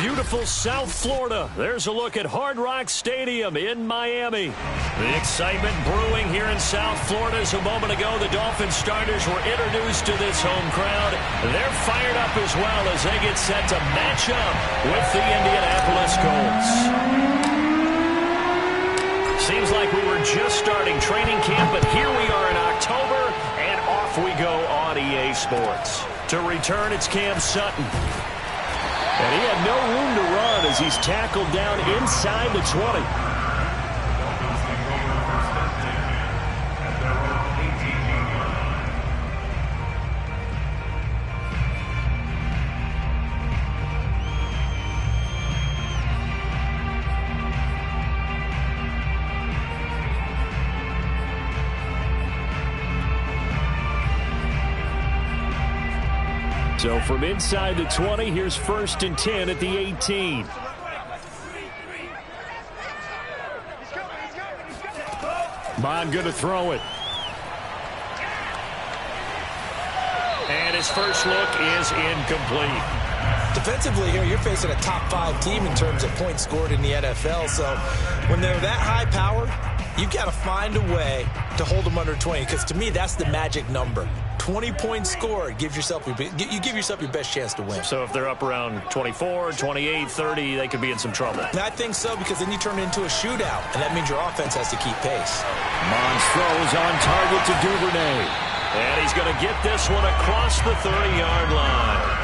beautiful South Florida. There's a look at Hard Rock Stadium in Miami. The excitement brewing here in South Florida as a moment ago. The Dolphins starters were introduced to this home crowd. They're fired up as well as they get set to match up with the Indianapolis Colts. Seems like we were just starting training camp, but here we are in October, and off we go on EA Sports. To return, it's Cam Sutton. And he had no room to run as he's tackled down inside the 20. So from inside the 20, here's 1st and 10 at the 18. Bond going to throw it. And his first look is incomplete. Defensively here, you're facing a top 5 team in terms of points scored in the NFL. So when they're that high powered, you got to find a way to hold them under 20, because to me, that's the magic number. 20 points scored gives yourself you give yourself your best chance to win. So if they're up around 24, 28, 30, they could be in some trouble. And I think so, because then you turn it into a shootout, and that means your offense has to keep pace. Mons throws on target to Duvernay. And he's going to get this one across the 30-yard line.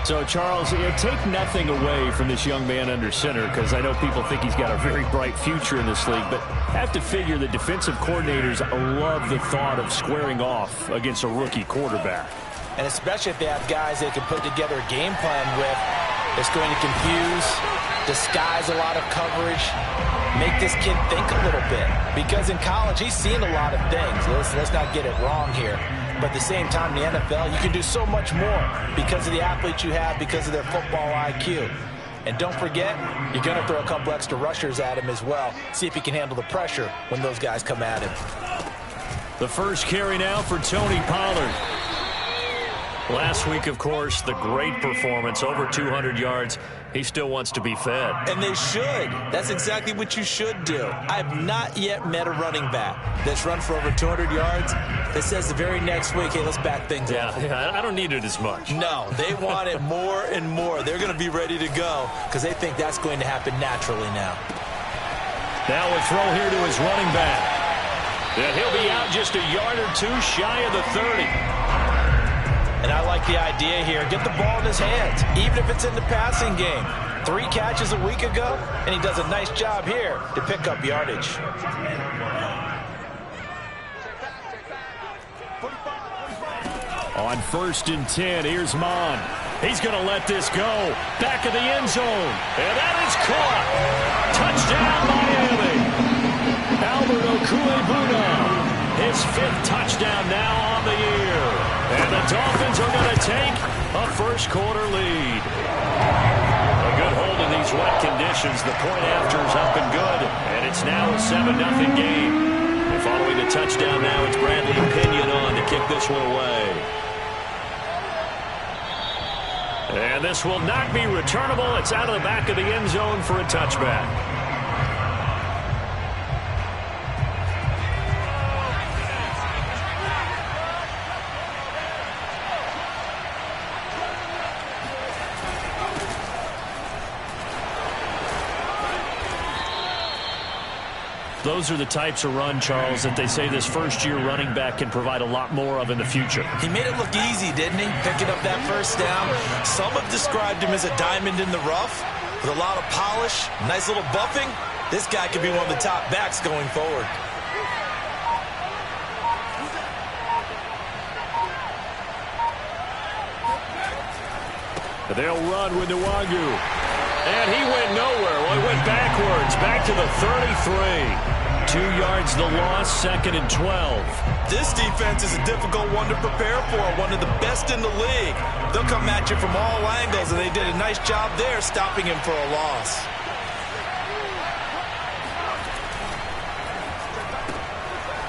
So, Charles, take nothing away from this young man under center, because I know people think he's got a very bright future in this league, but have to figure the defensive coordinators love the thought of squaring off against a rookie quarterback. And especially if they have guys they can put together a game plan with that's going to confuse, disguise a lot of coverage, make this kid think a little bit. Because in college, he's seen a lot of things. Let's not get it wrong here. But at the same time, in the NFL, you can do so much more because of the athletes you have, because of their football IQ. And don't forget, you're going to throw a couple extra rushers at him as well. See if he can handle the pressure when those guys come at him. The first carry now for Tony Pollard. Last week, of course, the great performance, over 200 yards. He still wants to be fed. And they should. That's exactly what you should do. I've not yet met a running back that's run for over 200 yards that says the very next week, hey, let's back things up. Yeah, I don't need it as much. No, they want it more and more. They're going to be ready to go because they think that's going to happen naturally now. Now a throw here to his running back. And he'll be out just a yard or two shy of the 30. And I like the idea here. Get the ball in his hands, even if it's in the passing game. 3 catches a week ago, and he does a nice job here to pick up yardage. On 1st and 10, here's Mon. He's going to let this go. Back of the end zone. And that is caught. Touchdown, Miami. Albert Okwuegbunam. His 5th touchdown now on the year. And the Dolphins are going to take a first-quarter lead. A good hold in these wet conditions. The point after is up and good. And it's now a 7-0 game. And following the touchdown now, it's Bradley Pinion on to kick this one away. And this will not be returnable. It's out of the back of the end zone for a touchback. Those are the types of run, Charles, that they say this first-year running back can provide a lot more of in the future. He made it look easy, didn't he? Picking up that first down. Some have described him as a diamond in the rough with a lot of polish, nice little buffing. This guy could be one of the top backs going forward. They'll run with Nwangu. And he went nowhere. Well, he went backwards, back to the 33. 2 yards the loss, 2nd and 12. This defense is a difficult one to prepare for, one of the best in the league. They'll come at you from all angles, and they did a nice job there stopping him for a loss.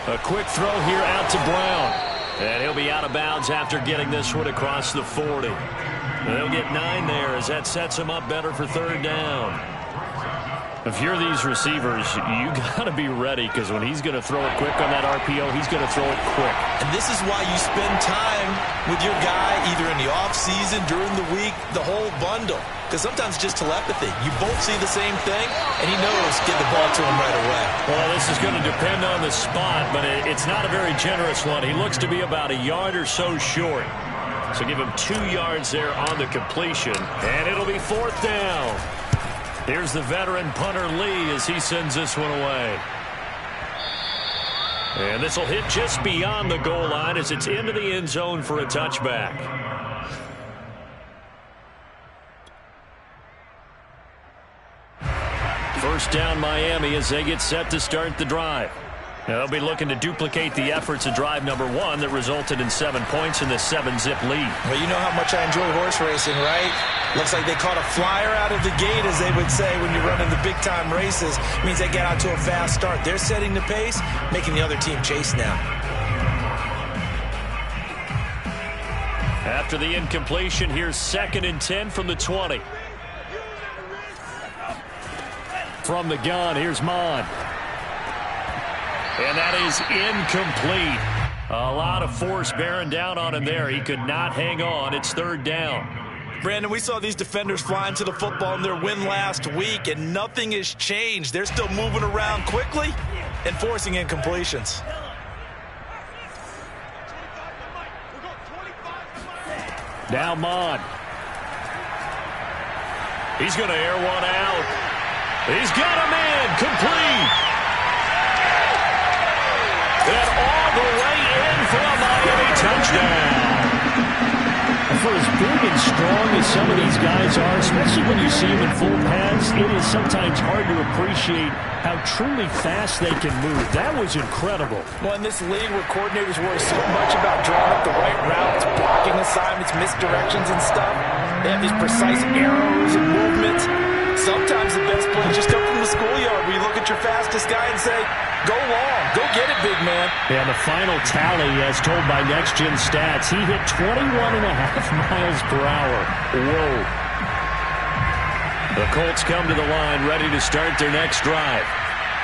A quick throw here out to Brown. And he'll be out of bounds after getting this one across the 40. They'll get 9 there as that sets them up better for third down. If you're these receivers, you got to be ready, because when he's going to throw it quick on that RPO, he's going to throw it quick. And this is why you spend time with your guy either in the offseason, during the week, the whole bundle. Because sometimes it's just telepathy. You both see the same thing, and he knows get the ball to him right away. Well, this is going to depend on the spot, but it's not a very generous one. He looks to be about a yard or so short. So give him 2 yards there on the completion, and it'll be fourth down. Here's the veteran punter Lee as he sends this one away. And this will hit just beyond the goal line as it's into the end zone for a touchback. First down Miami as they get set to start the drive. Now they'll be looking to duplicate the efforts of drive number 1 that resulted in 7 points in the 7-zip lead. Well, you know how much I enjoy horse racing, right? Looks like they caught a flyer out of the gate, as they would say when you're running the big-time races. It means they get out to a fast start. They're setting the pace, making the other team chase now. After the incompletion, here's 2nd and 10 from the 20. From the gun, here's Mon. And that is incomplete. A lot of force bearing down on him there. He could not hang on. It's third down. Brandon, we saw these defenders flying to the football in their win last week, and nothing has changed. They're still moving around quickly and forcing incompletions. Now Mon. He's going to air one out. He's got him in. Complete. And all the way in for a Miami touchdown. For as big and strong as some of these guys are, especially when you see them in full pads, it is sometimes hard to appreciate how truly fast they can move. That was incredible. Well, in this league where coordinators worry so much about drawing up the right routes, blocking assignments, misdirections and stuff, they have these precise arrows and movements. Sometimes the best plays just come from the schoolyard where you look at your fastest guy and say, go long, go get it, big man. Yeah, the final tally, as told by Next Gen Stats, he hit 21.5 miles per hour. Whoa. The Colts come to the line ready to start their next drive.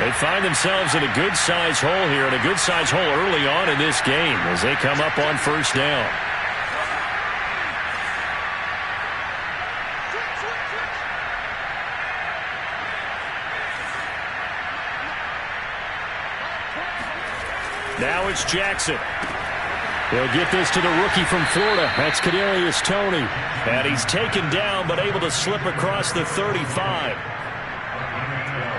They find themselves in a good-sized hole here, and a good-sized hole early on in this game as they come up on first down. Now it's Jackson. He'll get this to the rookie from Florida. That's Kadarius Toney. And he's taken down but able to slip across the 35.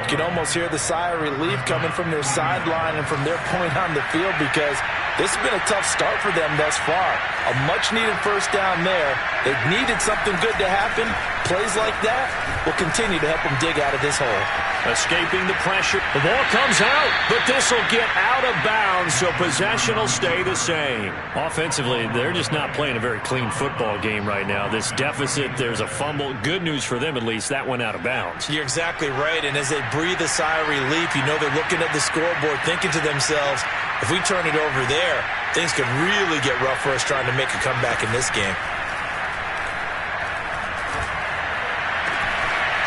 You can almost hear the sigh of relief coming from their sideline and from their point on the field, because this has been a tough start for them thus far. A much-needed first down there. They've needed something good to happen. Plays like that will continue to help them dig out of this hole. Escaping the pressure. The ball comes out, but this will get out of bounds, so possession will stay the same. Offensively, they're just not playing a very clean football game right now. This deficit, there's a fumble. Good news for them, at least. That went out of bounds. You're exactly right, and as they breathe a sigh of relief, you know they're looking at the scoreboard, thinking to themselves, if we turn it over there, things could really get rough for us trying to make a comeback in this game.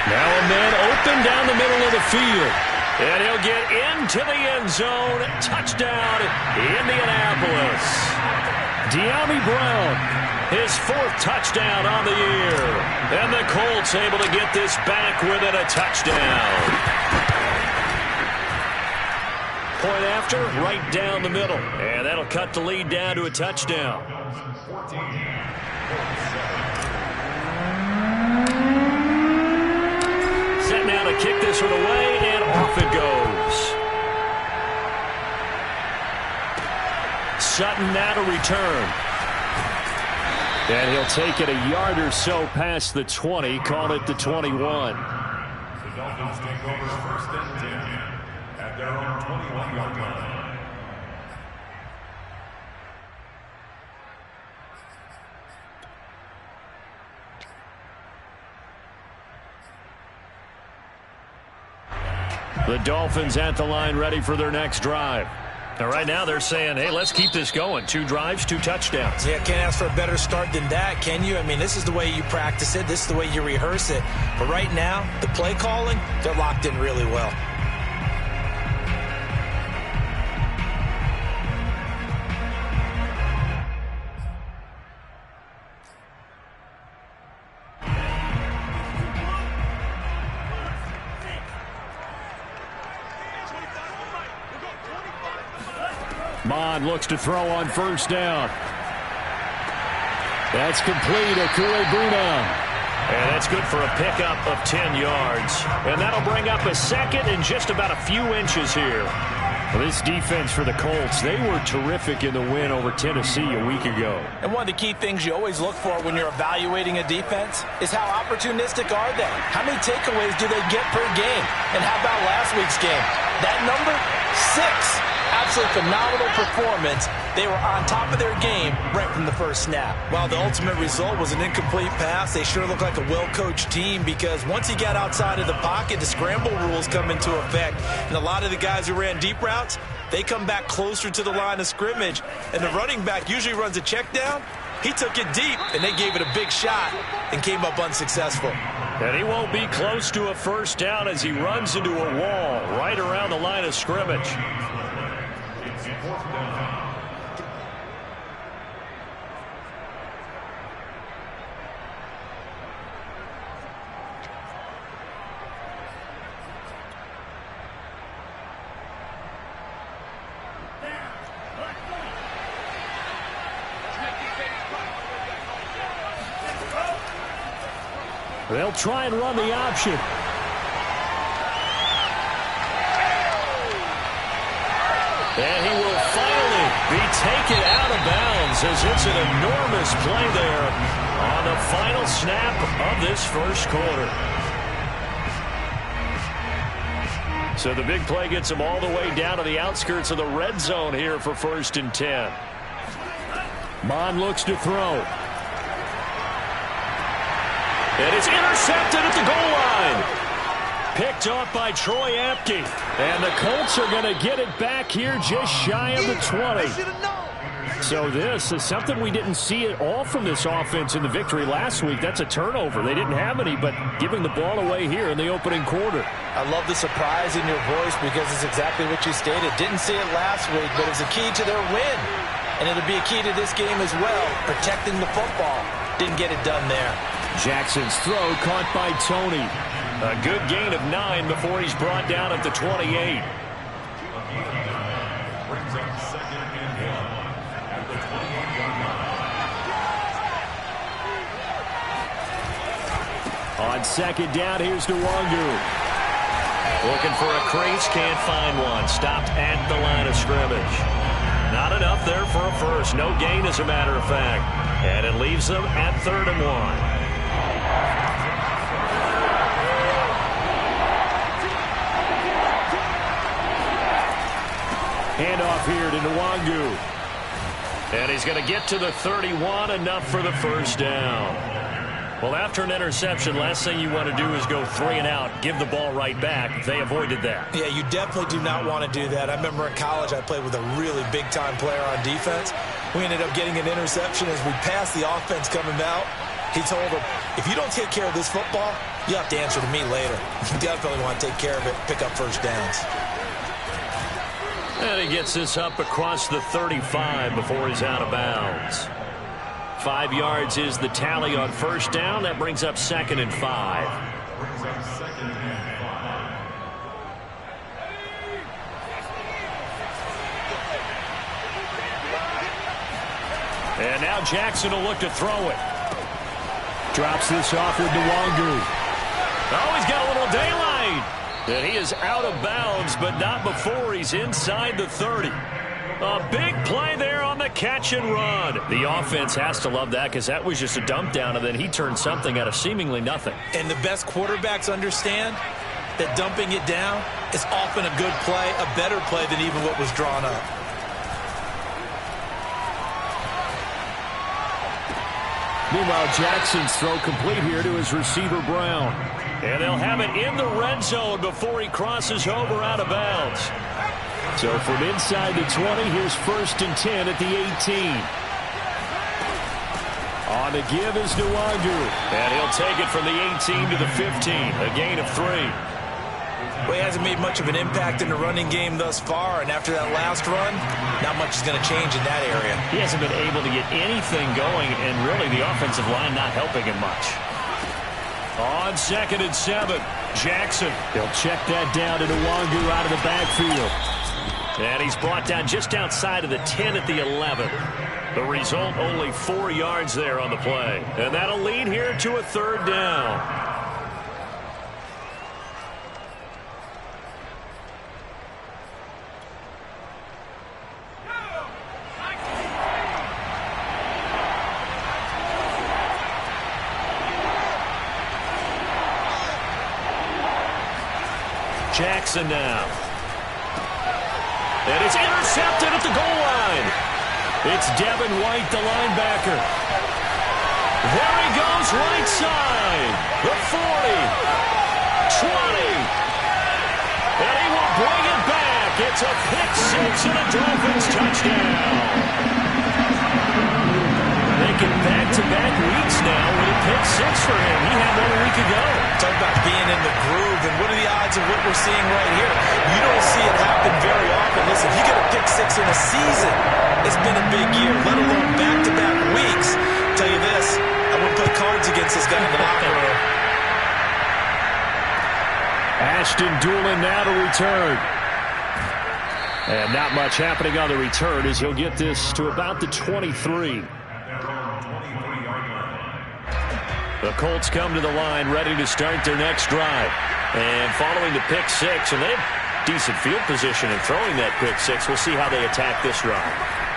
Now a man open down the middle of the field. And he'll get into the end zone. Touchdown, Indianapolis. De'Ami Brown, his 4th touchdown on the year. And the Colts able to get this back within a touchdown. Point after, right down the middle. And that'll cut the lead down to a touchdown. Set now to kick this one away, and off it goes. Sutton now to return. And he'll take it a yard or so past the 20, call it the 21. The Dolphins take over 1st and 10 at their own 21-yard line. The Dolphins at the line ready for their next drive. Now, right now they're saying, hey, let's keep this going. 2 drives, 2 touchdowns. Yeah, can't ask for a better start than that, can you? I mean, this is the way you practice it. This is the way you rehearse it. But right now, the play calling, they're locked in really well. Mon looks to throw on first down. That's complete. Akuebuna. And that's good for a pickup of 10 yards. And that'll bring up a second and just about a few inches here. Well, this defense for the Colts, they were terrific in the win over Tennessee a week ago. And one of the key things you always look for when you're evaluating a defense is how opportunistic are they? How many takeaways do they get per game? And how about last week's game? That number, 6. Absolutely phenomenal performance. They were on top of their game right from the first snap. While the ultimate result was an incomplete pass, they sure look like a well-coached team because once he got outside of the pocket, the scramble rules come into effect. And a lot of the guys who ran deep routes, they come back closer to the line of scrimmage. And the running back usually runs a check down. He took it deep, and they gave it a big shot and came up unsuccessful. And he won't be close to a first down as he runs into a wall right around the line of scrimmage. They'll try and run the option. And he will finally be taken out of bounds as it's an enormous play there on the final snap of this first quarter. So the big play gets him all the way down to the outskirts of the red zone here for 1st and 10. Mon looks to throw. And it's intercepted at the goal line. Picked off by Troy Apke. And the Colts are going to get it back here just shy of the 20. So this is something we didn't see at all from this offense in the victory last week. That's a turnover. They didn't have any, but giving the ball away here in the opening quarter. I love the surprise in your voice because it's exactly what you stated. Didn't see it last week, but it's a key to their win. And it'll be a key to this game as well, protecting the football. Didn't get it done there. Jackson's throw caught by Tony. A good gain of 9 before he's brought down at the 28. Brings up 2nd and 1 at the 21-yard On line. 2nd down, here's Nwangu. Looking for a crease, can't find one. Stopped at the line of scrimmage. Not enough there for a first. No gain, as a matter of fact. And it leaves them at 3rd and 1. Handoff here to Nwangu. And he's going to get to the 31, enough for the first down. Well, after an interception, last thing you want to do is go 3 and out, give the ball right back. They avoided that. Yeah, you definitely do not want to do that. I remember in college I played with a really big-time player on defense. We ended up getting an interception as we passed the offense coming out. He told him, if you don't take care of this football, you have to answer to me later. You definitely want to take care of it, pick up first downs. And he gets this up across the 35 before he's out of bounds. 5 yards is the tally on first down. That brings up 2nd and 5. Brings up 2nd and 5. And now Jackson will look to throw it. Drops this off with Nwangu. Oh, he's got a little daylight. And he is out of bounds, but not before he's inside the 30. A big play there on the catch and run. The offense has to love that because that was just a dump down, and then he turned something out of seemingly nothing. And the best quarterbacks understand that dumping it down is often a good play, a better play than even what was drawn up. Meanwhile, Jackson's throw complete here to his receiver, Brown. And they'll have it in the red zone before he crosses over out of bounds. So from inside the 20, here's 1st and 10 at the 18. On the give is Nwangu, and he'll take it from the 18 to the 15, a gain of 3. Well, he hasn't made much of an impact in the running game thus far, and after that last run, not much is going to change in that area. He hasn't been able to get anything going, and really the offensive line not helping him much. On 2nd and 7, Jackson. He'll check that down to Nwangu out of the backfield. And he's brought down just outside of the 10 at the 11. The result, only 4 yards there on the play. And that'll lead here to a 3rd down. Jackson now. And it's intercepted at the goal line. It's Devin White, the linebacker. There he goes, right side. The 40. 20. And he will bring it back. It's a pick six and a Dolphins touchdown. Making back-to-back weeks now with a pick six for him. He had 1 week ago. Talk about being in the groove, and what are the odds of what we're seeing right here? You don't see it happen very often. Listen, if you get a pick six in a season, it's been a big year, let alone back-to-back weeks. Tell you this, I wouldn't play cards against this guy in the locker room. Ashton Doolin now to return. And not much happening on the return as he'll get this to about the 23. The Colts come to the line ready to start their next drive. And following the pick six, and they have decent field position in throwing that pick six. We'll see how they attack this drive.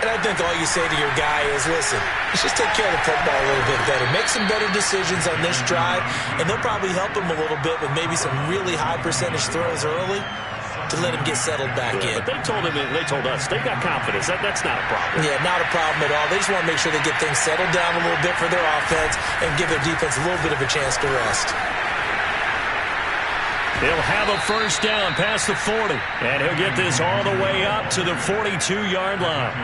And I think all you say to your guy is, listen, let's just take care of the football a little bit better. Make some better decisions on this drive, and they'll probably help him a little bit with maybe some really high percentage throws early to let him get settled back in. But they told us they've got confidence. That's not a problem. Yeah, not a problem at all. They just want to make sure they get things settled down a little bit for their offense and give their defense a little bit of a chance to rest. He'll have a 1st down past the 40, and he'll get this all the way up to the 42-yard line.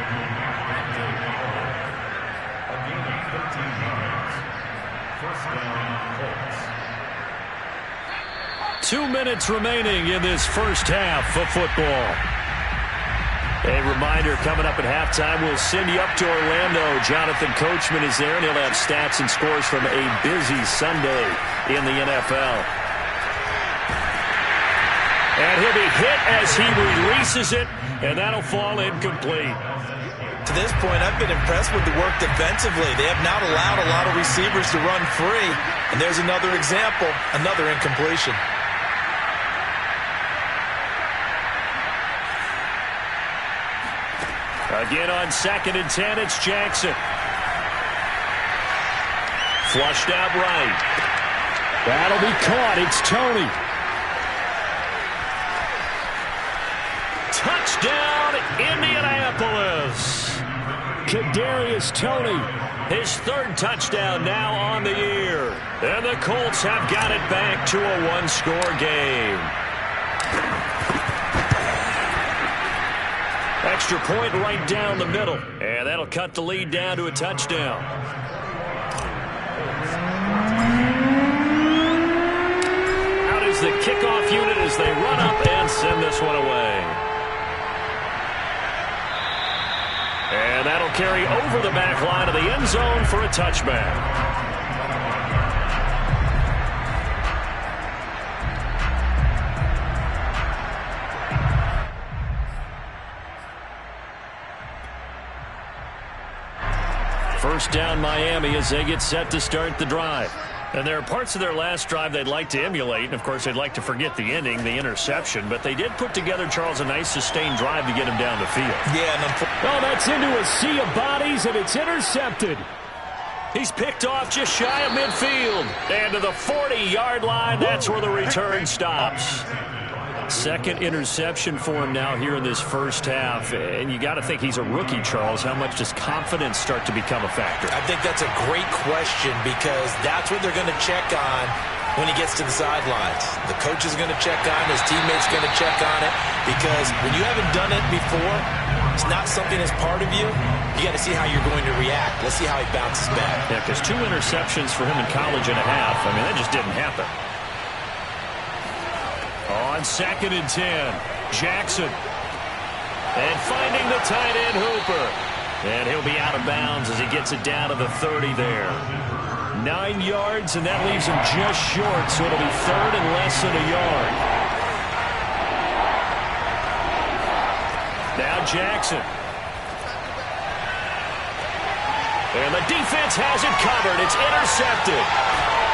2 minutes remaining in this first half of football. A reminder, coming up at halftime, we'll send you up to Orlando. Jonathan Coachman is there, and he'll have stats and scores from a busy Sunday in the NFL. And he'll be hit as he releases it, and that'll fall incomplete. To this point, I've been impressed with the work defensively. They have not allowed a lot of receivers to run free. And there's another example, another incompletion. Again on 2nd and 10, it's Jackson. Flushed out right. That'll be caught. It's Toney. Touchdown, Indianapolis. Kadarius Toney, his 3rd touchdown now on the year. And the Colts have got it back to a 1-score game. Extra point right down the middle. And that'll cut the lead down to a touchdown. Out is the kickoff unit as they run up and send this one away. And that'll carry over the back line of the end zone for a touchback. First down Miami as they get set to start the drive. And there are parts of their last drive they'd like to emulate. And, of course, they'd like to forget the ending, the interception. But they did put together, Charles, a nice sustained drive to get him down the field. Yeah. Oh, that's into a sea of bodies, and it's intercepted. He's picked off just shy of midfield. And to the 40-yard line, that's where the return stops. Second interception for him now here in this first half. And you got to think he's a rookie, Charles. How much does confidence start to become a factor? I think that's a great question because that's what they're going to check on when he gets to the sidelines. The coach is going to check on it. His teammates are going to check on it because when you haven't done it before, it's not something that's part of you. You got to see how you're going to react. Let's see how he bounces back. Yeah, because 2 interceptions for him in college and a half. I mean, that just didn't happen. On 2nd and 10, Jackson. And finding the tight end Hooper. And he'll be out of bounds as he gets it down to the 30 there. 9 yards, and that leaves him just short, so it'll be 3rd and less than a yard. Now Jackson. And the defense has it covered. It's intercepted.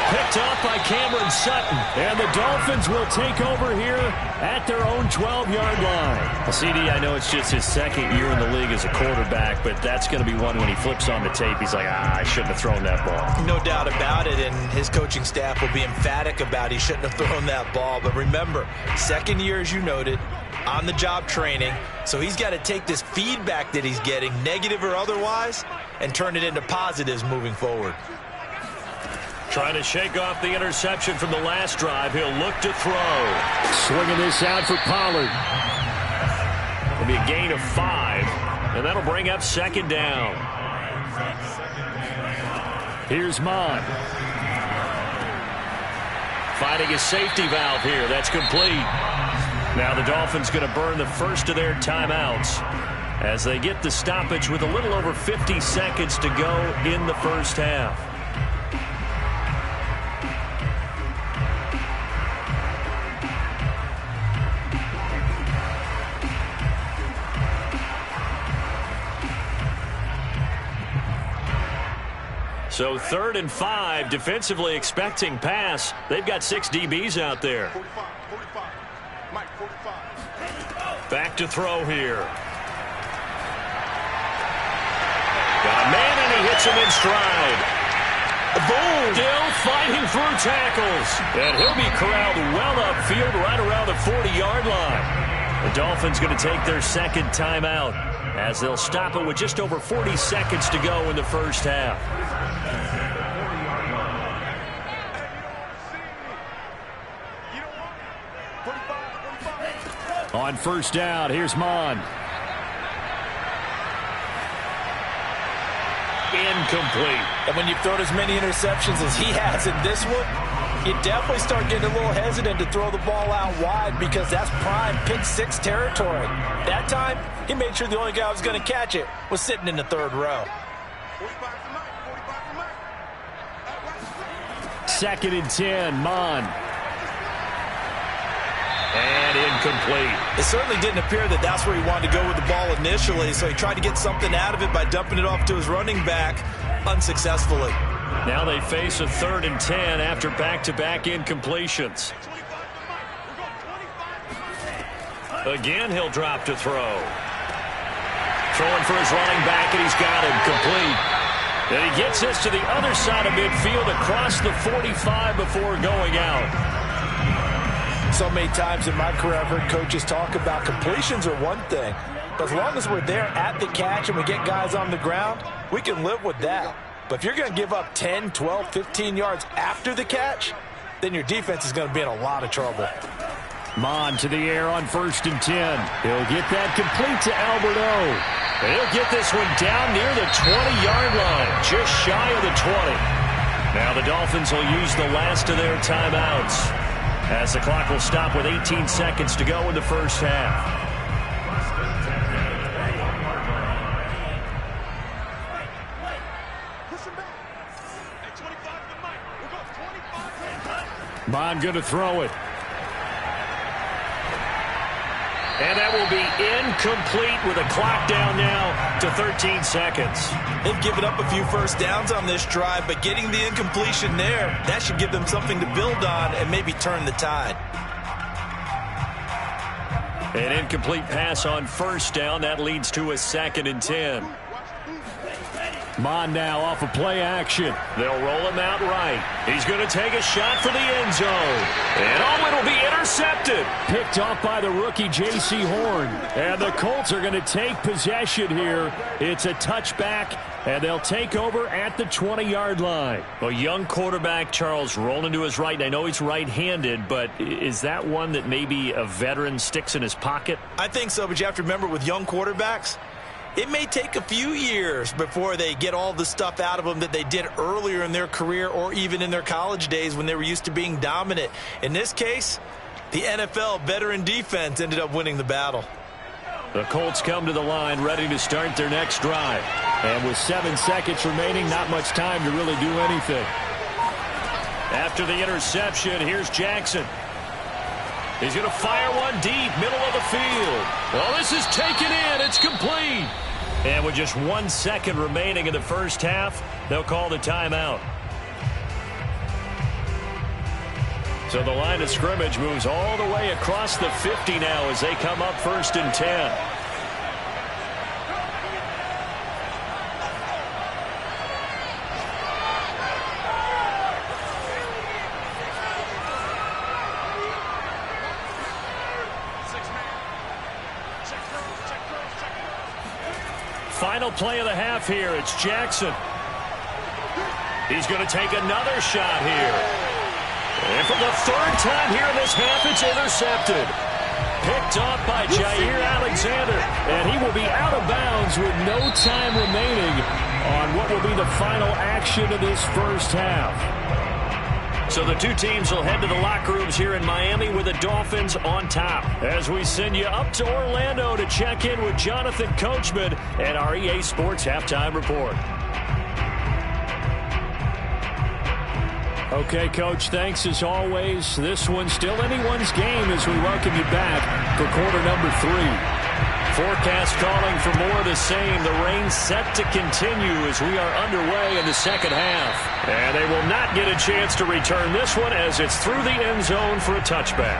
Picked off by Cameron Sutton. And the Dolphins will take over here at their own 12-yard line. Well, CD, I know it's just his 2nd year in the league as a quarterback, but that's going to be one when he flips on the tape. He's like, I shouldn't have thrown that ball. No doubt about it, and his coaching staff will be emphatic about he shouldn't have thrown that ball. But remember, 2nd year, as you noted, on-the-job training. So he's got to take this feedback that he's getting, negative or otherwise, and turn it into positives moving forward. Trying to shake off the interception from the last drive. He'll look to throw. Swinging this out for Pollard. It'll be a gain of 5, and that'll bring up 2nd down. Here's Mon. Finding his safety valve here. That's complete. Now the Dolphins going to burn the first of their timeouts as they get the stoppage with a little over 50 seconds to go in the first half. So 3rd and 5, defensively expecting pass. They've got 6 DBs out there. Back to throw here. Got a man, and he hits him in stride. Boom! Still fighting through tackles. And he'll be corralled well upfield right around the 40-yard line. The Dolphins going to take their 2nd timeout as they'll stop it with just over 40 seconds to go in the first half. On 1st down, here's Mon. Incomplete. And when you've thrown as many interceptions as he has in this one, you definitely start getting a little hesitant to throw the ball out wide because that's prime pick 6 territory. That time, he made sure the only guy who was going to catch it was sitting in the 3rd row. 2nd and 10, Mon. And incomplete. It certainly didn't appear that that's where he wanted to go with the ball initially, so he tried to get something out of it by dumping it off to his running back unsuccessfully. Now they face a 3rd and 10 after back-to-back incompletions. Again, he'll drop to throw. Throwing for his running back, and he's got him complete. And he gets this to the other side of midfield across the 45 before going out. So many times in my career, I've heard coaches talk about completions are one thing. But as long as we're there at the catch and we get guys on the ground, we can live with that. But if you're going to give up 10, 12, 15 yards after the catch, then your defense is going to be in a lot of trouble. Mon to the air on 1st and 10. He'll get that complete to Alberto. He'll get this one down near the 20-yard line, just shy of the 20. Now the Dolphins will use the last of their timeouts as the clock will stop with 18 seconds to go in the first half. Mon going to throw it. And that will be incomplete with a clock down now to 13 seconds. They've given up a few first downs on this drive, but getting the incompletion there, that should give them something to build on and maybe turn the tide. An incomplete pass on 1st down. That leads to a 2nd and 10. Mon now off of play action. They'll roll him out right. He's going to take a shot for the end zone. And it'll be intercepted. Picked off by the rookie J.C. Horn. And the Colts are going to take possession here. It's a touchback, and they'll take over at the 20-yard line. A young quarterback, Charles, rolling to his right. I know he's right-handed, but is that one that maybe a veteran sticks in his pocket? I think so, but you have to remember with young quarterbacks, it may take a few years before they get all the stuff out of them that they did earlier in their career or even in their college days when they were used to being dominant. In this case, the NFL veteran defense ended up winning the battle. The Colts come to the line ready to start their next drive. And with 7 seconds remaining, not much time to really do anything. After the interception, here's Jackson. He's going to fire one deep, middle of the field. Well, this is taken in. It's complete. And with just 1 second remaining in the first half, they'll call the timeout. So the line of scrimmage moves all the way across the 50 now as they come up 1st and 10. Final play of the half here. It's Jackson. He's going to take another shot here. And for the 3rd time here in this half, it's intercepted. Picked off by Jair Alexander. And he will be out of bounds with no time remaining on what will be the final action of this first half. So the two teams will head to the locker rooms here in Miami with the Dolphins on top. As we send you up to Orlando to check in with Jonathan Coachman and our EA Sports Halftime Report. Okay, Coach, thanks as always. This one's still anyone's game as we welcome you back for quarter number 3. Forecast calling for more of the same. The rain set to continue as we are underway in the second half. And they will not get a chance to return this one as it's through the end zone for a touchback.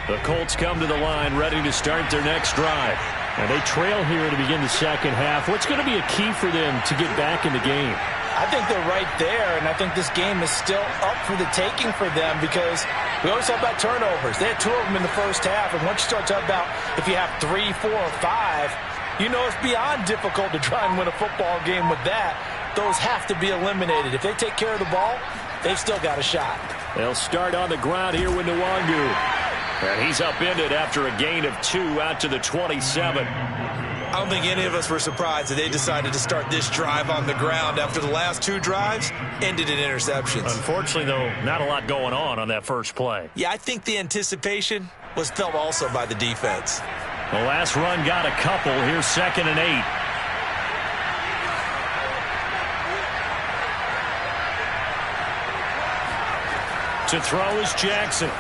The Colts come to the line ready to start their next drive. And they trail here to begin the second half. What's going to be a key for them to get back in the game? I think they're right there, and I think this game is still up for the taking for them because we always talk about turnovers. They had 2 of them in the first half, and once you start talking about if you have 3, 4, or 5, you know it's beyond difficult to try and win a football game with that. Those have to be eliminated. If they take care of the ball, they've still got a shot. They'll start on the ground here with Nwangu. And he's upended after a gain of 2 out to the 27. I don't think any of us were surprised that they decided to start this drive on the ground after the last 2 drives ended in interceptions. Unfortunately, though, not a lot going on that first play. Yeah, I think the anticipation was felt also by the defense. The last run got a couple. Here's 2nd and 8. To throw is Jackson.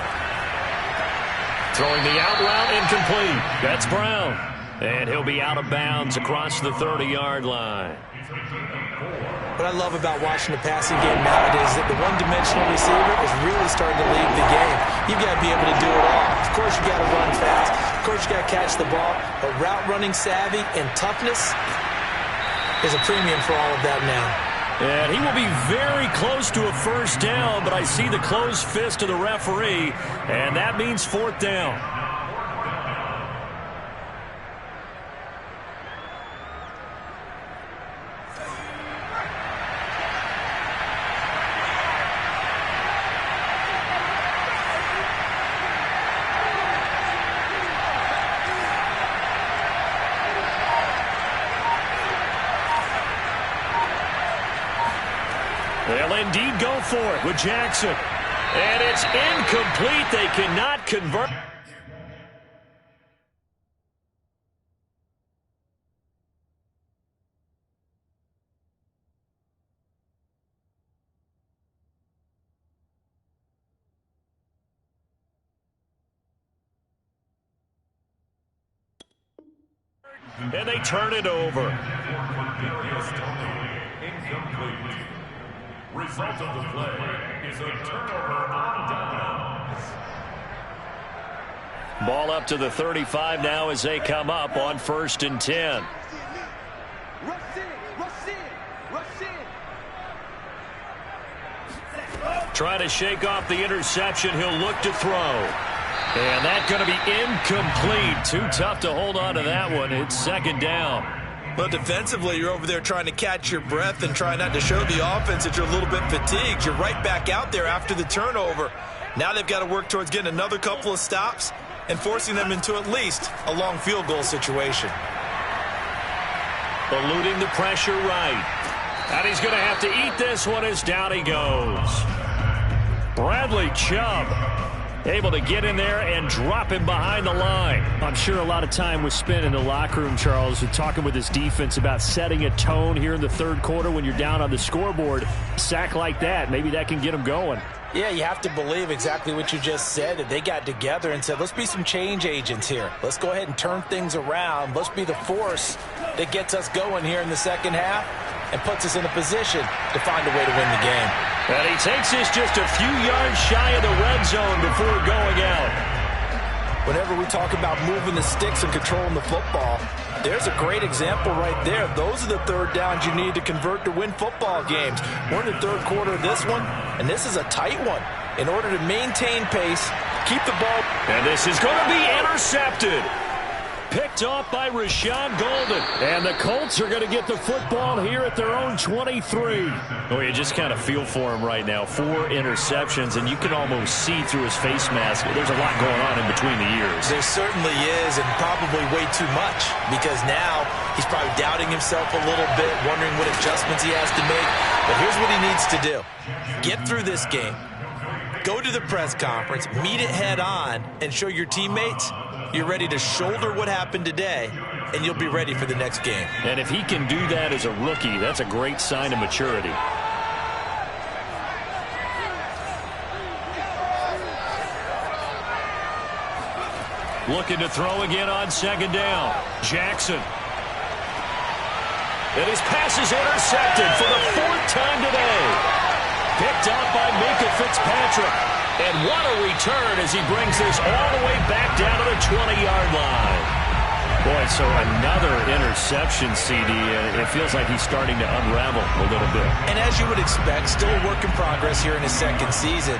Throwing the out route incomplete. That's Brown. And he'll be out of bounds across the 30-yard line. What I love about watching the passing game nowadays is that the one-dimensional receiver is really starting to lead the game. You've got to be able to do it all. Of course, you've got to run fast. Of course, you've got to catch the ball. But route-running savvy and toughness is a premium for all of that now. And he will be very close to a first down, but I see the closed fist of the referee, and that means 4th down. They'll indeed go for it with Jackson. And it's incomplete. They cannot convert. And they turn it over. Incomplete. Result of the play is a turnover on downs. Ball up to the 35 now as they come up on 1st and 10. Trying to shake off the interception. He'll look to throw. And that's going to be incomplete. Too tough to hold on to that one. It's 2nd down. Well, defensively, you're over there trying to catch your breath and try not to show the offense that you're a little bit fatigued. You're right back out there after the turnover. Now they've got to work towards getting another couple of stops and forcing them into at least a long field goal situation. Eluding the pressure right. And he's going to have to eat this one as down he goes. Bradley Chubb able to get in there and drop him behind the line. I'm sure a lot of time was spent in the locker room, Charles, talking with his defense about setting a tone here in the 3rd quarter when you're down on the scoreboard. Sack like that, maybe that can get them going. Yeah, you have to believe exactly what you just said, that they got together and said, let's be some change agents here. Let's go ahead and turn things around. Let's be the force that gets us going here in the 2nd half and puts us in a position to find a way to win the game. And he takes this just a few yards shy of the red zone before going out. Whenever we talk about moving the sticks and controlling the football, there's a great example right there. Those are the 3rd downs you need to convert to win football games. We're in the 3rd quarter of this one, and this is a tight one. In order to maintain pace, keep the ball. And this is going to be intercepted. Picked off by Rashawn Golden. And the Colts are going to get the football here at their own 23. Oh, you just kind of feel for him right now. 4 interceptions, and you can almost see through his face mask. There's a lot going on in between the ears. There certainly is, and probably way too much, because now he's probably doubting himself a little bit, wondering what adjustments he has to make. But here's what he needs to do. Get through this game. Go to the press conference, meet it head on, and show your teammates you're ready to shoulder what happened today, and you'll be ready for the next game. And if he can do that as a rookie, that's a great sign of maturity. Looking to throw again on 2nd down. Jackson. And his pass is intercepted for the 4th time today. Picked up by Minkah Fitzpatrick. And what a return as he brings this all the way back down to the 20-yard line. Boy, so another interception, CD. It feels like he's starting to unravel a little bit. And as you would expect, still a work in progress here in his 2nd season.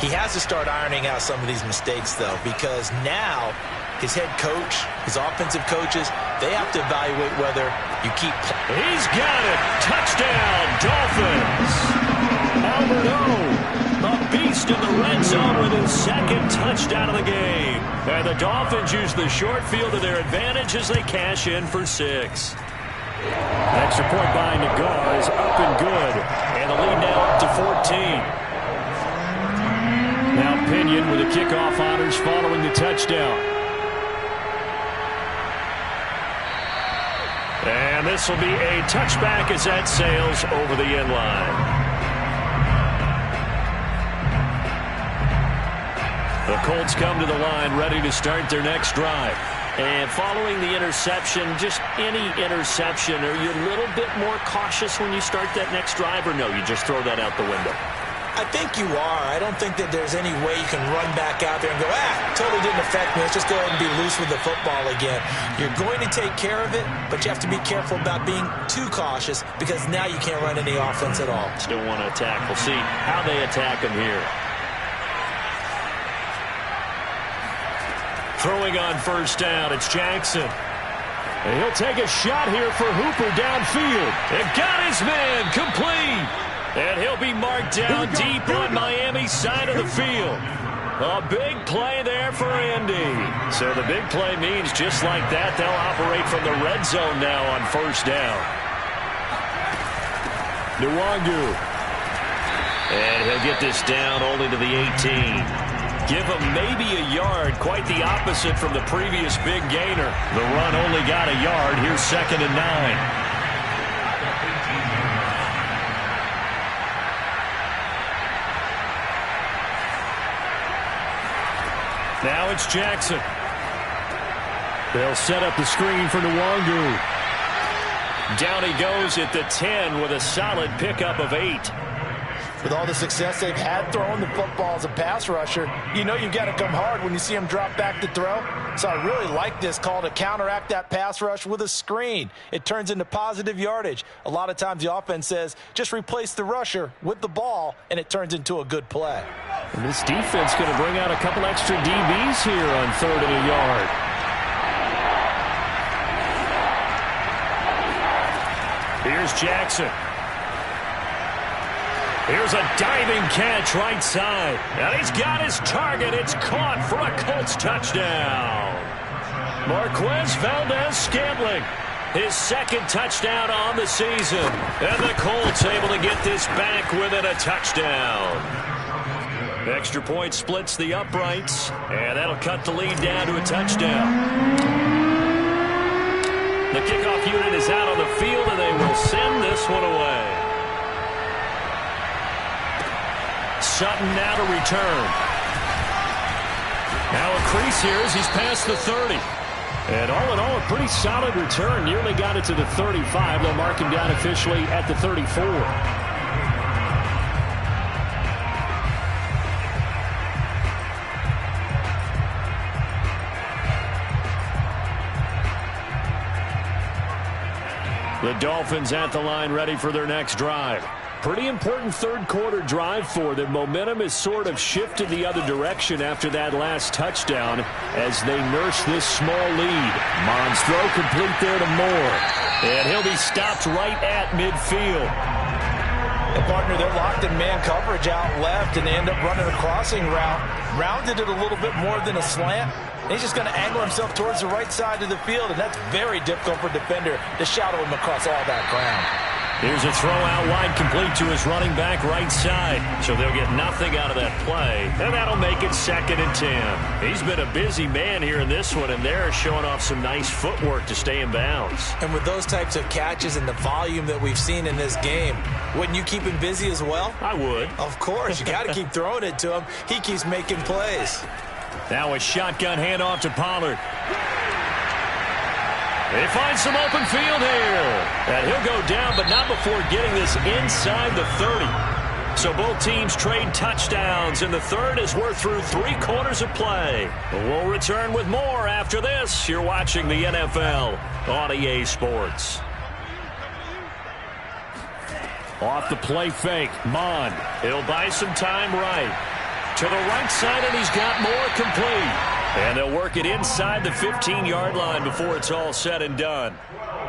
He has to start ironing out some of these mistakes, though, because now his head coach, his offensive coaches, they have to evaluate whether you keep playing. He's got it. Touchdown, Dolphins. Albert O, a beast in the red zone with his 2nd touchdown of the game. And the Dolphins use the short field to their advantage as they cash in for 6. Extra point by Nagar is up and good. And the lead now up to 14. Now Pinion with the kickoff honors following the touchdown. And this will be a touchback as that sails over the end line. The Colts come to the line ready to start their next drive. And following the interception, just any interception, are you a little bit more cautious when you start that next drive, or no, you just throw that out the window? I think you are. I don't think that there's any way you can run back out there and go, totally didn't affect me. Let's just go ahead and be loose with the football again. You're going to take care of it, but you have to be careful about being too cautious because now you can't run any offense at all. Still want to attack. We'll see how they attack him here. Throwing on 1st down, it's Jackson. And he'll take a shot here for Hooper downfield. And got his man complete. And he'll be marked down deep on Miami's side of the field. A big play there for Andy. So the big play means just like that, they'll operate from the red zone now on 1st down. Nwangu. And he'll get this down only to the 18. Give him maybe a yard, quite the opposite from the previous big gainer. The run only got a yard. Here's 2nd and 9. Now it's Jackson. They'll set up the screen for Nwangu. Down he goes at the 10 with a solid pickup of 8. With all the success they've had throwing the football as a pass rusher, you know you've got to come hard when you see them drop back to throw. So I really like this call to counteract that pass rush with a screen. It turns into positive yardage. A lot of times the offense says, just replace the rusher with the ball, and it turns into a good play. And this defense going to bring out a couple extra DBs here on 3rd and a yard. Here's Jackson. Here's a diving catch right side. And he's got his target. It's caught for a Colts touchdown. Marquez Valdez-Scantling, his 2nd touchdown on the season. And the Colts able to get this back within a touchdown. Extra point splits the uprights, and that'll cut the lead down to a touchdown. The kickoff unit is out on the field, and they will send this one away. Sutton now to return. Now a crease here as he's past the 30. And all in all, a pretty solid return. Nearly got it to the 35. They'll mark him down officially at the 34. The Dolphins at the line ready for their next drive. Pretty important 3rd quarter drive for them. Momentum has sort of shifted the other direction after that last touchdown as they nurse this small lead. Mond's throw complete there to Moore. And he'll be stopped right at midfield. And partner, they're locked in man coverage out left, and they end up running a crossing route. Rounded it a little bit more than a slant. And he's just going to angle himself towards the right side of the field, and that's very difficult for a defender to shadow him across all that ground. Here's a throw out wide, complete to his running back right side. So they'll get nothing out of that play, and that'll make it 2nd and 10. He's been a busy man here in this one, and they're showing off some nice footwork to stay in bounds. And with those types of catches and the volume that we've seen in this game, wouldn't you keep him busy as well? I would. Of course. You got to keep throwing it to him. He keeps making plays. Now a shotgun handoff to Pollard. They find some open field here. And he'll go down, but not before getting this inside the 30. So both teams trade touchdowns in the 3rd as we're through 3 quarters of play. We'll return with more after this. You're watching the NFL on EA Sports. Off the play fake, Mond. He'll buy some time right. To the right side, and he's got more complete. And they'll work it inside the 15-yard line before it's all said and done.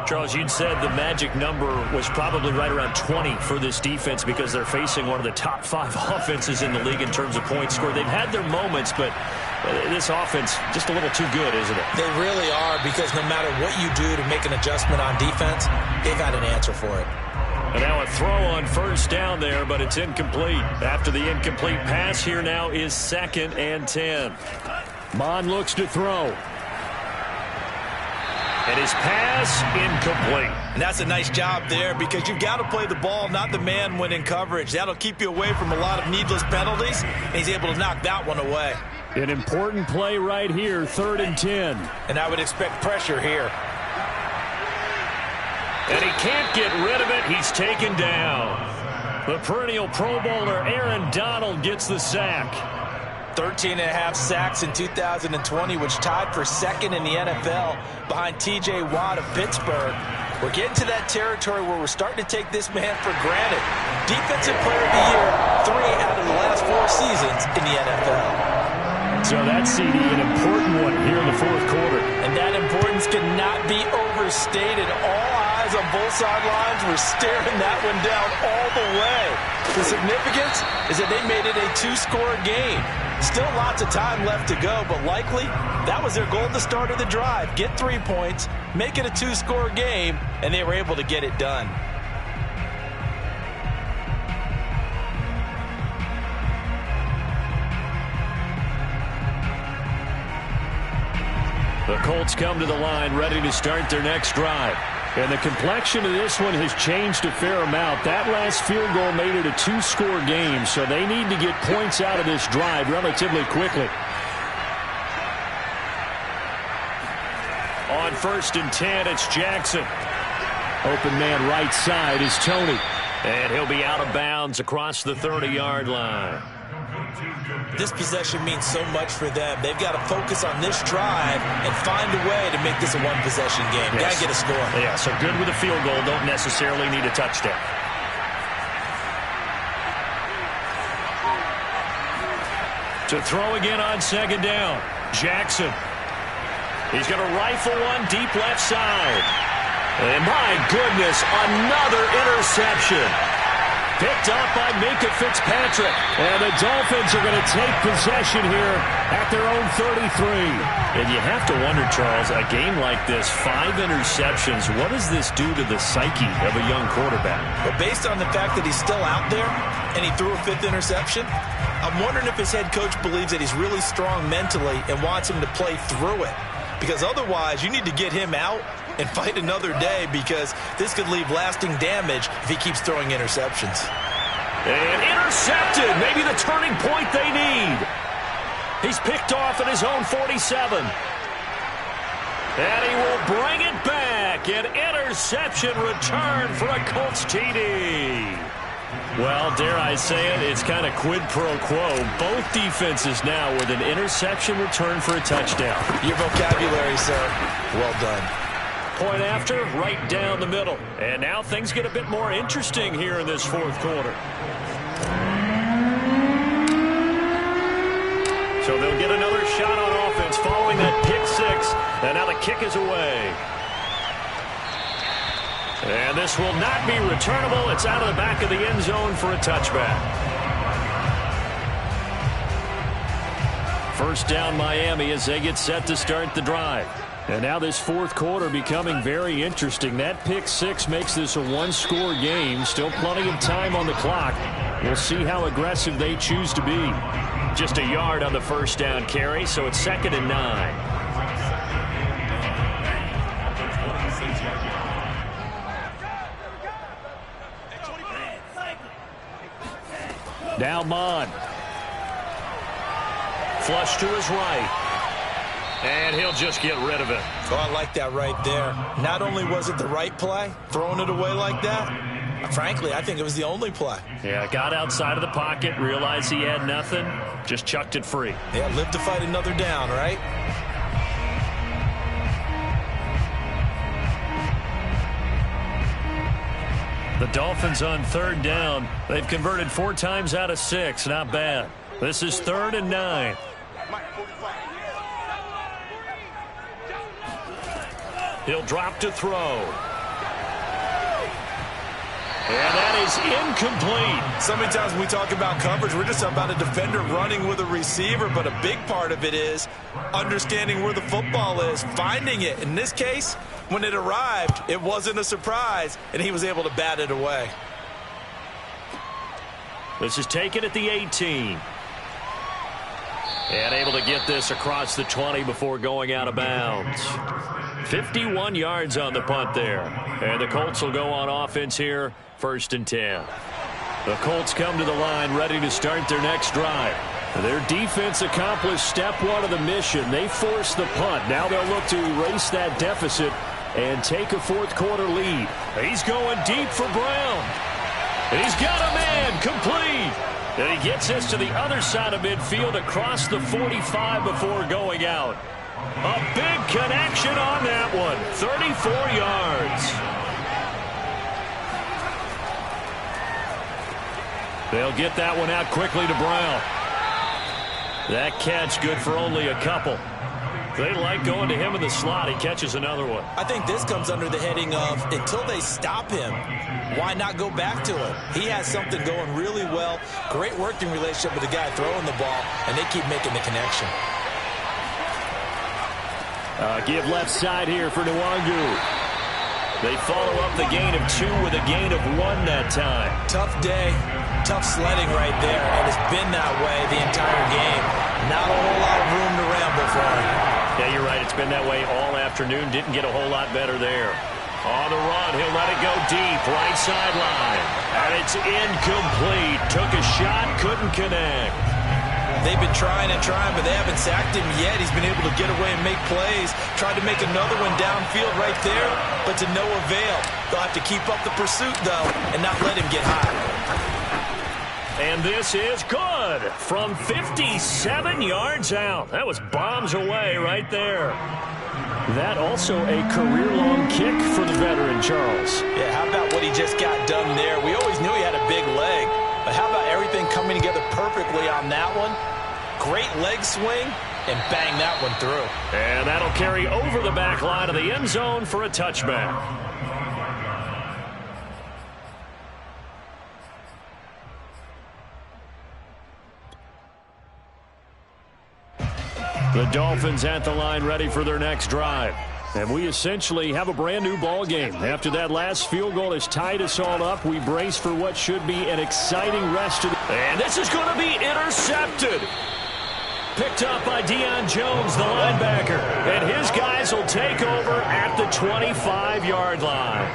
Charles, you'd said the magic number was probably right around 20 for this defense because they're facing one of the top 5 offenses in the league in terms of points scored. They've had their moments, but this offense just a little too good, isn't it? They really are, because no matter what you do to make an adjustment on defense, they've got an answer for it. And now a throw on 1st down there, but it's incomplete. After the incomplete pass, here now is 2nd and 10. Mond looks to throw. And his pass incomplete. And that's a nice job there, because you've got to play the ball, not the man when in coverage. That'll keep you away from a lot of needless penalties, and he's able to knock that one away. An important play right here, 3rd and 10. And I would expect pressure here. And he can't get rid of it. He's taken down. The perennial Pro Bowler Aaron Donald gets the sack. 13.5 sacks in 2020, which tied for 2nd in the NFL behind T.J. Watt of Pittsburgh. We're getting to that territory where we're starting to take this man for granted. Defensive Player of the Year, 3 out of the last 4 seasons in the NFL. So that CD, an important one here in the 4th quarter. And that importance cannot be overstated. All eyes on both sidelines were staring that one down all the way. The significance is that they made it a 2-score game. Still lots of time left to go, but likely that was their goal at the start of the drive. Get 3 points, make it a 2-score game, and they were able to get it done. The Colts come to the line ready to start their next drive. And the complexion of this one has changed a fair amount. That last field goal made it a 2-score game, so they need to get points out of this drive relatively quickly. On 1st and 10, it's Jackson. Open man right side is Tony. And he'll be out of bounds across the 30-yard line. This possession means so much for them. They've got to focus on this drive and find a way to make this a one-possession game. Yes. Got to get a score. Yeah, so good with a field goal. Don't necessarily need a touchdown. To throw again on second down. Jackson. He's going to rifle one deep left side. And my goodness, another interception. Picked up by Minkah Fitzpatrick. And the Dolphins are going to take possession here at their own 33. And you have to wonder, Charles, a game like this, 5 interceptions, what does this do to the psyche of a young quarterback? But based on the fact that he's still out there and he threw a 5th interception, I'm wondering if his head coach believes that he's really strong mentally and wants him to play through it. Because otherwise, you need to get him out and fight another day, because this could leave lasting damage if he keeps throwing interceptions. And intercepted, maybe the turning point they need. He's picked off at his own 47. And he will bring it back. An interception return for a Colts TD. Well, dare I say it, it's kind of quid pro quo. Both defenses now with an interception return for a touchdown. Your vocabulary, sir. Well done. Point after, right down the middle. And now things get a bit more interesting here in this fourth quarter. So they'll get another shot on offense following that pick six. And now the kick is away. And this will not be returnable. It's out of the back of the end zone for a touchback. First down Miami as they get set to start the drive. And now this fourth quarter becoming very interesting. That pick six makes this a one-score game. Still plenty of time on the clock. We'll see how aggressive they choose to be. Just a yard on the first down carry, so it's 2nd and 9. Now Mon. Flush to his right. And he'll just get rid of it. Oh, I like that right there. Not only was it the right play, throwing it away like that, frankly, I think it was the only play. Yeah, got outside of the pocket, realized he had nothing, just chucked it free. Yeah, live to fight another down, right? The Dolphins on 3rd down. They've converted 4 times out of 6. Not bad. This is 3rd and 9. He'll drop to throw. And that is incomplete. So many times when we talk about coverage, we're just about a defender running with a receiver, but a big part of it is understanding where the football is, finding it. In this case, when it arrived, it wasn't a surprise, and he was able to bat it away. This is taken at the 18. And able to get this across the 20 before going out of bounds. 51 yards on the punt there. And the Colts will go on offense here, 1st and 10. The Colts come to the line ready to start their next drive. Their defense accomplished step 1 of the mission. They forced the punt. Now they'll look to erase that deficit and take a fourth quarter lead. He's going deep for Brown. And he's got a man complete. And he gets this to the other side of midfield across the 45 before going out. A big connection on that one. 34 yards. They'll get that one out quickly to Brown. That catch good for only a couple. They like going to him in the slot. He catches another one. I think this comes under the heading of until they stop him, why not go back to him? He has something going really well. Great working relationship with the guy throwing the ball, and they keep making the connection. Give left side here for Nwangu. They follow up the gain of 2 with a gain of 1 that time. Tough day, tough sledding right there, and it's been that way the entire game. Not a whole lot of room to ramble for him. Yeah, you're right. It's been that way all afternoon. Didn't get a whole lot better there. On the run, he'll let it go deep, right sideline. And it's incomplete. Took a shot, couldn't connect. They've been trying and trying, but they haven't sacked him yet. He's been able to get away and make plays. Tried to make another one downfield right there, but to no avail. They'll have to keep up the pursuit, though, and not let him get high. And this is good from 57 yards out. That was bombs away right there. That also a career-long kick for the veteran, Charles. Yeah, how about what he just got done there? We always knew he had a big leg, but how about everything coming together perfectly on that one? Great leg swing, and bang that one through. And that'll carry over the back line of the end zone for a touchback. The Dolphins at the line ready for their next drive. And we essentially have a brand new ball game. After that last field goal has tied us all up, we brace for what should be an exciting rest of the... And this is going to be intercepted. Picked up by Deion Jones, the linebacker. And his guys will take over at the 25-yard line.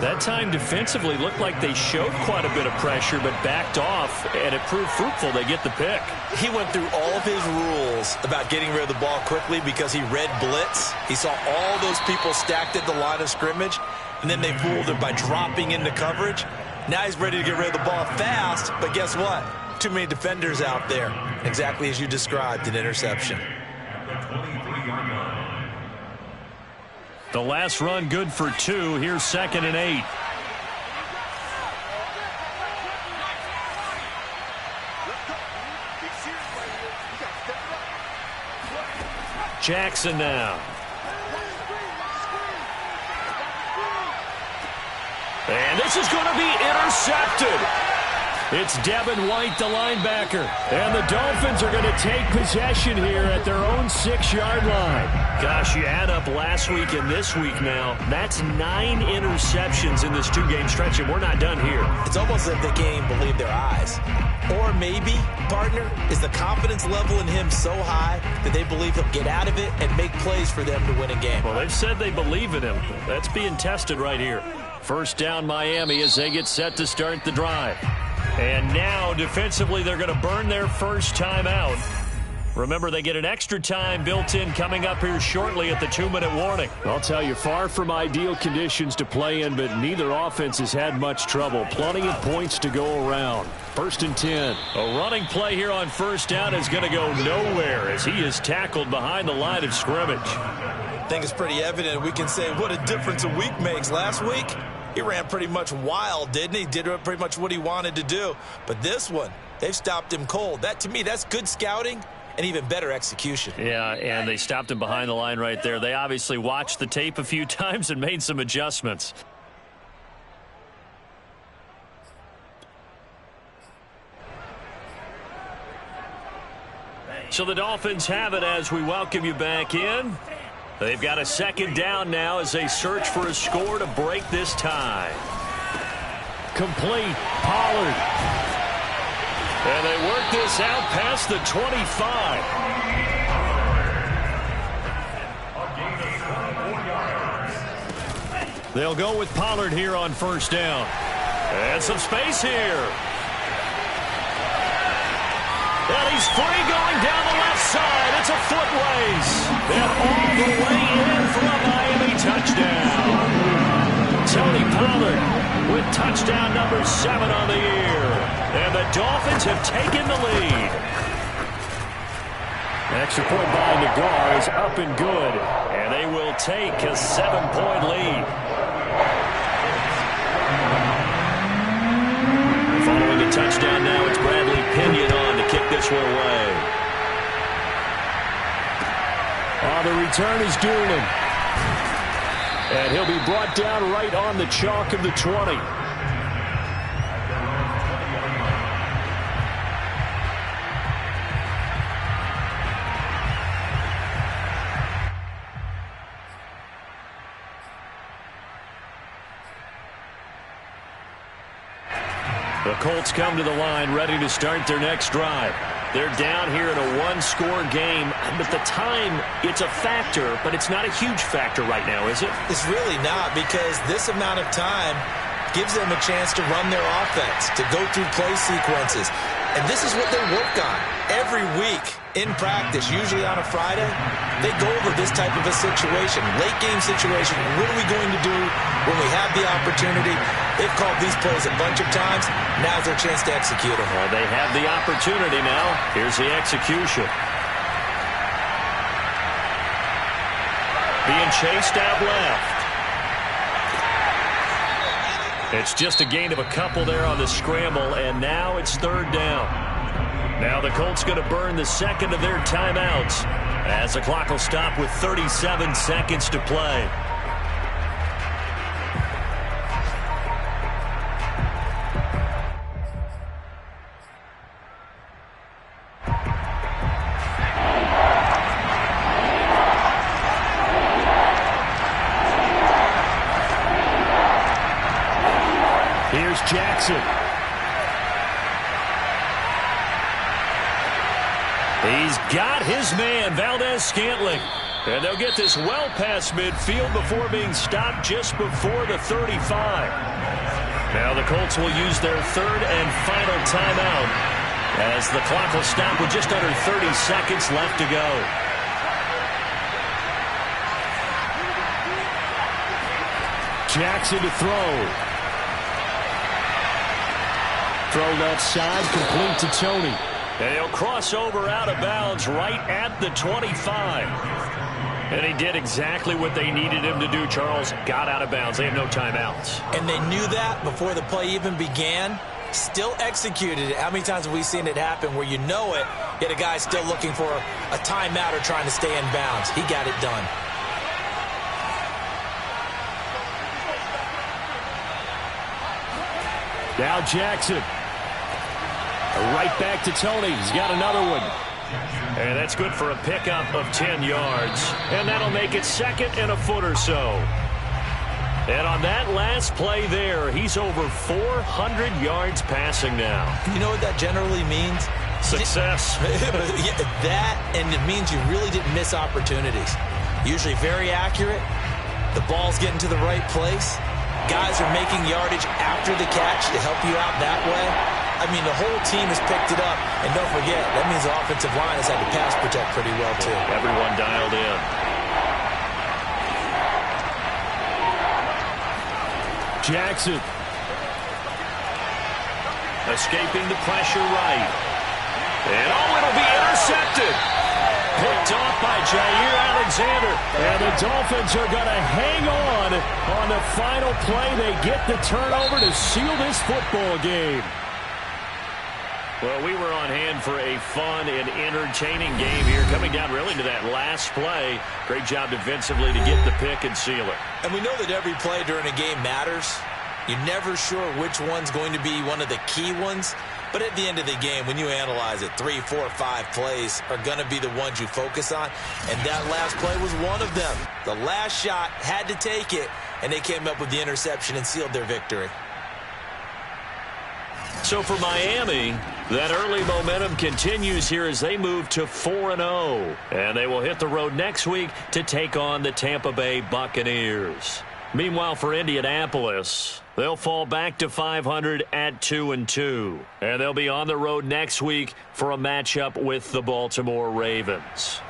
That time defensively looked like they showed quite a bit of pressure but backed off, and it proved fruitful. They get the pick. He went through all of his rules about getting rid of the ball quickly because he read blitz. He saw all those people stacked at the line of scrimmage, and then they fooled him by dropping into coverage. Now he's ready to get rid of the ball fast, but guess what? Too many defenders out there. Exactly as you described, an interception. The last run good for 2. Here's 2nd and 8. Jackson now. And this is going to be intercepted. It's Devin White, the linebacker. And the Dolphins are going to take possession here at their own 6-yard line. Gosh, you add up last week and this week now. That's 9 interceptions in this 2-game stretch, and we're not done here. It's almost as if they can't even believe their eyes. Or maybe, partner, is the confidence level in him so high that they believe he'll get out of it and make plays for them to win a game. Well, they've said they believe in him. That's being tested right here. First down, Miami, as they get set to start the drive. And now, defensively, they're going to burn their first time out. Remember, they get an extra time built in coming up here shortly at the 2-minute warning. I'll tell you, far from ideal conditions to play in, but neither offense has had much trouble. Plenty of points to go around. 1st and 10. A running play here on first down is going to go nowhere as he is tackled behind the line of scrimmage. I think it's pretty evident. We can say what a difference a week makes. Last week, he ran pretty much wild, didn't he? Did pretty much what he wanted to do. But this one, they've stopped him cold. That, to me, that's good scouting and even better execution. Yeah, and they stopped him behind the line right there. They obviously watched the tape a few times and made some adjustments. So the Dolphins have it as we welcome you back in. They've got a 2nd down now as they search for a score to break this tie. Complete. Pollard. And they work this out past the 25. They'll go with Pollard here on first down. And some space here. And he's free going down the left side. It's a foot race. And all the way in for a Miami touchdown. Tony Pollard with touchdown number 7 on the year. And the Dolphins have taken the lead. Extra point by Nagar is up and good. And they will take a 7-point lead. Following a touchdown now, it's Bradley Pinion on to kick this one away. The return is Doonan. And he'll be brought down right on the chalk of the 20. The Colts come to the line ready to start their next drive. They're down here in a one-score game, but the time, it's a factor, but it's not a huge factor right now, is it? It's really not, because this amount of time gives them a chance to run their offense, to go through play sequences. And this is what they work on every week in practice, usually on a Friday. They go over this type of a situation, late game situation. What are we going to do when we have the opportunity? They've called these plays a bunch of times. Now's their chance to execute them. Well, they have the opportunity now. Here's the execution. Being chased out left. It's just a gain of a couple there on the scramble, and now it's third down. Now the Colts going to burn the second of their timeouts as the clock will stop with 37 seconds to play. Here's Jackson. He's got his man, Valdez-Scantling. And they'll get this well past midfield before being stopped just before the 35. Now the Colts will use their third and final timeout as the clock will stop with just under 30 seconds left to go. Jackson to throw. Throw left side, complete to Tony. And he'll cross over out of bounds right at the 25. And he did exactly what they needed him to do, Charles. Got out of bounds. They have no timeouts. And they knew that before the play even began. Still executed it. How many times have we seen it happen where you know it, yet a guy's still looking for a timeout or trying to stay in bounds? He got it done. Now Jackson. Right back to Tony. He's got another one. And that's good for a pickup of 10 yards. And that'll make it second and a foot or so. And on that last play there, he's over 400 yards passing now. You know what that generally means? Success. That, and it means you really didn't miss opportunities. Usually very accurate. The ball's getting to the right place. Guys are making yardage after the catch to help you out that way. I mean, the whole team has picked it up. And don't forget, that means the offensive line has had to pass protect pretty well, too. Everyone dialed in. Jackson. Escaping the pressure right. And, oh, it'll be intercepted. Picked off by Jair Alexander. And the Dolphins are going to hang on the final play. They get the turnover to seal this football game. Well, we were on hand for a fun and entertaining game here, coming down really to that last play. Great job defensively to get the pick and seal it. And we know that every play during a game matters. You're never sure which one's going to be one of the key ones. But at the end of the game, when you analyze it, 3, 4, 5 plays are going to be the ones you focus on. And that last play was one of them. The last shot had to take it, and they came up with the interception and sealed their victory. So for Miami, that early momentum continues here as they move to 4-0. And they will hit the road next week to take on the Tampa Bay Buccaneers. Meanwhile, for Indianapolis, they'll fall back to 500 at 2-2. And they'll be on the road next week for a matchup with the Baltimore Ravens.